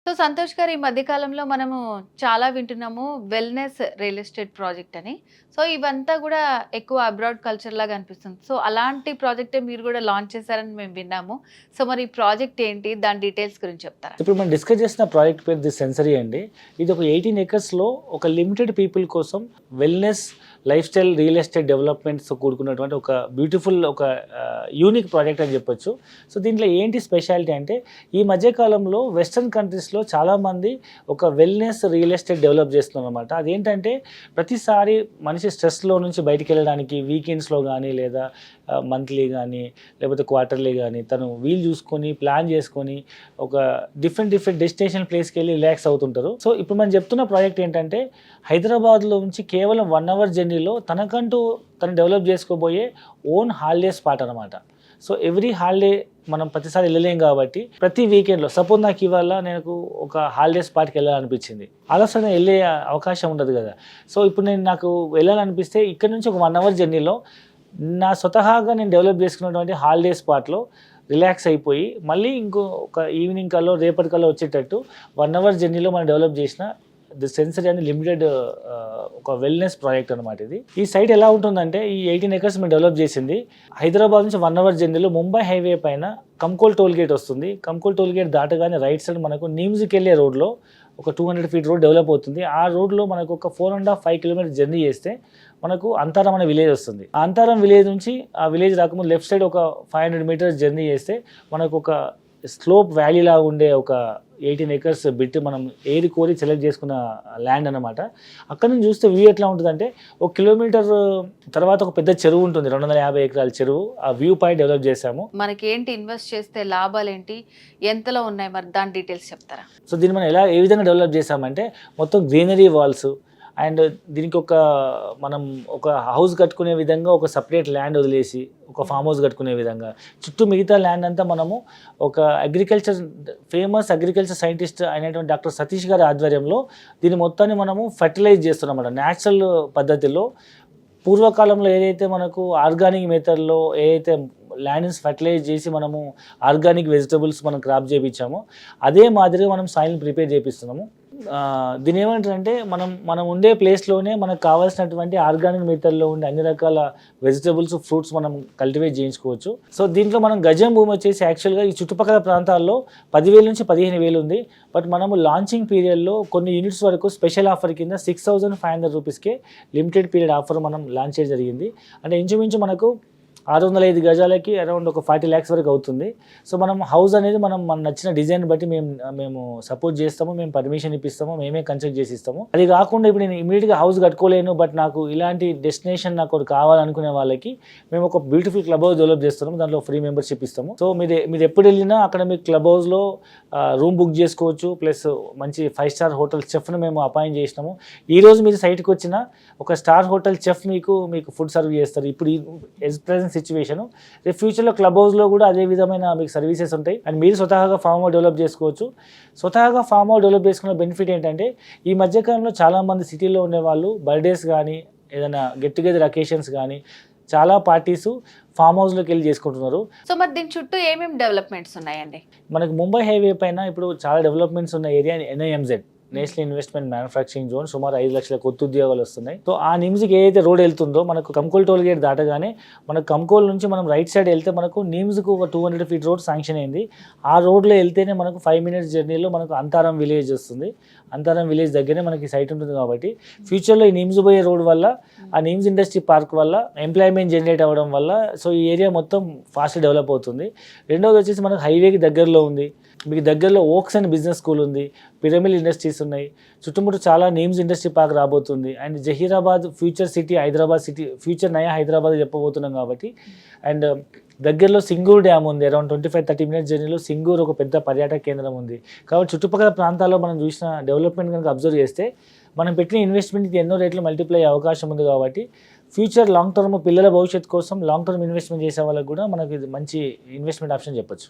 So Santosh గారు ఈ మధ్య కాలంలో మనము చాలా వింటున్నాము వెల్‌నెస్ రియల్ ఎస్టేట్ ప్రాజెక్ట్ అని. సో ఇవంతా గూడా ఎక్కువ అబ్రాడ్ కల్చర్ లాగా అనిపిస్తుంది. సో అలాంటి ప్రాజెక్టే మీరు గూడా లాంచ్ చేశారని మేము విన్నాము. సో మరి ఈ ప్రాజెక్ట్ ఏంటి? దాని డీటెయిల్స్ గురించి చెప్తారా? ఇప్పుడు మనం డిస్కస్ చేసిన ప్రాజెక్ట్ పేరు ది సెన్సరీ అండి. ఇది ఒక 18 ఎకర్స్‌లో ఒక లిమిటెడ్ పీపుల్ కోసం wellness life style real estate డెవలప్మెంట్స్‌తో కూడుకున్నటువంటి ఒక బ్యూటిఫుల్ ఒక యూనిక్ ప్రాజెక్ట్ అని చెప్పొచ్చు. సో దీంట్లో ఏంటి స్పెషాలిటీ అంటే ఈ మధ్య కాలంలో వెస్టర్న్ కంట్రీస్‌లో చాలామంది ఒక వెల్‌నెస్ రియల్ ఎస్టేట్ డెవలప్ చేస్తున్నారన్నమాట. అదేంటంటే ప్రతిసారి మనిషి స్ట్రెస్‌లో నుంచి బయటికి వెళ్ళడానికి వీకెండ్స్‌లో కానీ లేదా మంత్లీ కానీ లేకపోతే క్వార్టర్లీ కానీ తను వీలు చూసుకొని ప్లాన్ చేసుకొని ఒక డిఫరెంట్ డెస్టినేషన్ ప్లేస్కి వెళ్ళి రిలాక్స్ అవుతుంటారు. సో ఇప్పుడు మనం చెప్తున్న ప్రాజెక్ట్ ఏంటంటే హైదరాబాద్లో నుంచి కేవలం 1 అవర్ జర్నీలో తనకంటూ తను డెవలప్ చేసుకోబోయే ఓన్ హాలిడే స్పాట్ అనమాట. సో ఎవ్రీ హాలిడే మనం ప్రతిసారి వెళ్ళలేం కాబట్టి ప్రతి వీకెండ్లో సపోజ్ నాకు ఇవాళ నేను ఒక హాలిడే స్పాట్కి వెళ్ళాలనిపించింది, ఆలోచన వెళ్ళే అవకాశం ఉండదు కదా. సో ఇప్పుడు నాకు వెళ్ళాలనిపిస్తే ఇక్కడ నుంచి ఒక 1 అవర్ జర్నీలో నా స్వతహాగా నేను డెవలప్ చేసుకున్నటువంటి హాలిడే స్పాట్లో రిలాక్స్ అయిపోయి మళ్ళీ ఒక ఈవినింగ్ కల్లో రేపటి కల్లో వచ్చేటట్టు 1 అవర్ జర్నీలో మనం డెవలప్ చేసిన ది సెన్సరీ అని లిమిటెడ్ ఒక వెల్నెస్ ప్రాజెక్ట్ అనమాట ఇది. ఈ సైట్ ఎలా ఉంటుందంటే ఈ 18 ఎకర్స్ మేము డెవలప్ చేసింది హైదరాబాద్ నుంచి 1 అవర్ జర్నీలో ముంబై హైవే పైన కంకోల్ టోల్ గేట్ వస్తుంది. కంకోల్ టోల్ గేట్ దాటగానే రైట్ సైడ్ మనకు నిమ్స్కి వెళ్ళే రోడ్లో ఒక 200 ఫీట్ రోడ్ డెవలప్ అవుతుంది. ఆ రోడ్లో మనకు ఒక 4.5 కిలోమీటర్ జర్నీ చేస్తే మనకు అంతారం అనే విలేజ్ వస్తుంది. ఆ అంతారం విలేజ్ నుంచి ఆ విలేజ్ రాకముందు లెఫ్ట్ సైడ్ ఒక 500 మీటర్స్ జర్నీ చేస్తే మనకు ఒక స్లోప్ వ్యాలీలా ఉండే ఒక 18 ఎకర్స్ బిట్ మనం ఏరి కోరి సెలెక్ట్ చేసుకున్న ల్యాండ్ అనమాట. అక్కడ నుంచి చూస్తే వ్యూ ఎట్లా ఉంటుందంటే 1 కిలోమీటర్ తర్వాత ఒక పెద్ద చెరువు ఉంటుంది, 250 ఎకరాల చెరువు. ఆ వ్యూ పాయింట్ డెవలప్ చేశాము. మనకి ఏంటి ఇన్వెస్ట్ చేస్తే లాభాలు ఏంటి, ఎంతలో ఉన్నాయి, మరి దాని డీటెయిల్స్ చెప్తారా? సో దీన్ని మనం ఏ విధంగా డెవలప్ చేశామంటే మొత్తం గ్రీనరీ వాల్స్ అండ్ దీనికి మనం ఒక హౌస్ కట్టుకునే విధంగా ఒక సపరేట్ ల్యాండ్ వదిలేసి ఒక ఫామ్ హౌస్ కట్టుకునే విధంగా చుట్టూ మిగతా ల్యాండ్ అంతా మనము ఒక ఫేమస్ అగ్రికల్చర్ సైంటిస్ట్ అయినటువంటి డాక్టర్ సతీష్ గారి ఆధ్వర్యంలో దీని మొత్తాన్ని మనము ఫర్టిలైజ్ చేస్తున్నాం అన్నమాట. న్యాచురల్ పద్ధతిలో పూర్వకాలంలో ఏదైతే మనకు ఆర్గానిక్ మెథడ్లో ఏదైతే ల్యాండ్స్ ఫర్టిలైజ్ చేసి మనము ఆర్గానిక్ వెజిటబుల్స్ మనం క్రాప్ చేయించామో అదే మాదిరిగా మనం సాయిల్ని ప్రిపేర్ చేపిస్తున్నాము. దీని ఏమంటారంటే మనం ఉండే ప్లేస్లోనే మనకు కావాల్సినటువంటి ఆర్గానిక్ మెథడ్లో ఉండే అన్ని రకాల వెజిటబుల్స్ ఫ్రూట్స్ మనం కల్టివేట్ చేయించుకోవచ్చు. సో దీంట్లో మనం గజం భూమి వచ్చేసి యాక్చువల్గా ఈ చుట్టుపక్కల ప్రాంతాల్లో 10,000 నుంచి 15,000 ఉంది. బట్ మనము లాంచింగ్ పీరియడ్లో కొన్ని యూనిట్స్ వరకు స్పెషల్ ఆఫర్ కింద 6,500 రూపీస్కే లిమిటెడ్ పీరియడ్ ఆఫర్ మనం లాంచ్ చేయడం జరిగింది. అంటే ఇంచుమించు మనకు 605 గజాలకి అరౌండ్ ఒక 40 lakhs వరకు అవుతుంది. సో మనం హౌస్ అనేది మన నచ్చిన డిజైన్ బట్టి మేము సపోర్ట్ చేస్తాము, మేము పర్మిషన్ ఇప్పిస్తాము, మేమే కన్స్ట్రక్ట్ చేసి ఇస్తాము. అది కాకుండా ఇప్పుడు నేను ఇమీడియట్గా హౌస్ కట్టుకోలేను బట్ నాకు ఇలాంటి డెస్టినేషన్ నాకు ఒకటి కావాలనుకునే వాళ్ళకి మేము ఒక బ్యూటిఫుల్ క్లబ్ హౌస్ డెవలప్ చేస్తున్నాము. దాంట్లో ఫ్రీ మెంబర్షిప్ ఇస్తాము. సో మీరు ఎప్పుడు వెళ్ళినా అక్కడ మీకు క్లబ్ హౌస్లో రూమ్ బుక్ చేసుకోవచ్చు. ప్లస్ మంచి 5 స్టార్ హోటల్ చెఫ్ను మేము అపాయింట్ చేసినాము. ఈరోజు మీరు సైట్కి వచ్చిన ఒక స్టార్ హోటల్ చెఫ్ మీకు ఫుడ్ సర్వ్ చేస్తారు. ఇప్పుడు ప్రెజెంట్ సిచ్యువేషన్ రేపు ఫ్యూచర్లో క్లబ్ హౌస్లో కూడా అదే విధమైన మీకు సర్వీసెస్ ఉంటాయి. అండ్ మీరు స్వతహాగా ఫామ్ హౌస్ డెవలప్ చేసుకోవచ్చు. స్వతహాగా ఫామ్ హౌస్ డెవలప్ చేసుకున్న బెనిఫిట్ ఏంటంటే ఈ మధ్యకాలంలో చాలామంది సిటీలో ఉండేవాళ్ళు బర్త్డేస్ కానీ ఏదైనా గెట్ టుగెదర్ అకేషన్స్ కానీ చాలా పార్టీస్ ఫామ్ హౌస్లోకి వెళ్ళి చేసుకుంటున్నారు. సో మరి దీని చుట్టూ ఏమేమి డెవలప్మెంట్స్ ఉన్నాయండి? మనకు ముంబై హైవే పైన ఇప్పుడు చాలా డెవలప్మెంట్స్ ఉన్న area NIMZ national investment manufacturing zone. సుమారు 5 లక్షల కొత్త ఉద్యోగాలు వస్తున్నాయి. సో ఆ నిమ్స్కి ఏదైతే రోడ్ వెళ్తుందో మనకు కంకోల్ టోల్ గేట్ దాటగానే మనకు కంకోల్ నుంచి మనం రైట్ సైడ్ వెళ్తే మనకు నిమ్స్కు ఒక 200 ఫీట్ రోడ్ శాంక్షన్ అయింది. ఆ రోడ్లో వెళ్తేనే మనకు 5 మినిట్స్ జర్నీలో మనకు అంతారం విలేజ్ వస్తుంది. అంతారం విలేజ్ దగ్గరే మనకి సైట్ ఉంటుంది కాబట్టి ఫ్యూచర్లో ఈ నిమ్స్ పోయే రోడ్ వల్ల ఆ నిమ్స్ ఇండస్ట్రీ పార్క్ వల్ల ఎంప్లాయ్మెంట్ జనరేట్ అవ్వడం వల్ల సో ఈ ఏరియా మొత్తం ఫాస్ట్ డెవలప్ అవుతుంది. రెండవది వచ్చేసి మనకు హైవేకి దగ్గరలో ఉంది. మీకు దగ్గరలో ఓక్స్ అండ్ బిజినెస్ స్కూల్ ఉంది, పిరమిల్ ఇండస్ట్రీస్ ఉన్నాయి, చుట్టుముట్టు చాలా నేమ్స్ ఇండస్ట్రీ పార్క్ రాబోతుంది. And Zaheerabad future city, Hyderabad city future నయా హైదరాబాద్ చెప్పబోతున్నాం కాబట్టి. అండ్ దగ్గరలో సింగూర్ డ్యామ్ ఉంది, అరౌండ్ 25-30 మినిట్స్ జర్నీలో సింగూర్ ఒక పెద్ద పర్యాటక కేంద్రం ఉంది. కాబట్టి చుట్టుపక్కల ప్రాంతాల్లో మనం చూసిన డెవలప్మెంట్ కనుక అబ్జర్వ్ చేస్తే మనం పెట్టిన ఇన్వెస్ట్మెంట్కి ఎన్నో రేట్లు మల్టిప్లై అయ్యే అవకాశం ఉంది. కాబట్టి ఫ్యూచర్ లాంగ్ టర్మ్ పిల్లల భవిష్యత్తు కోసం లాంగ్ టర్మ్ ఇన్వెస్ట్మెంట్ చేసే వాళ్ళకి కూడా మనకి మంచి ఇన్వెస్ట్మెంట్ ఆప్షన్ చెప్పొచ్చు.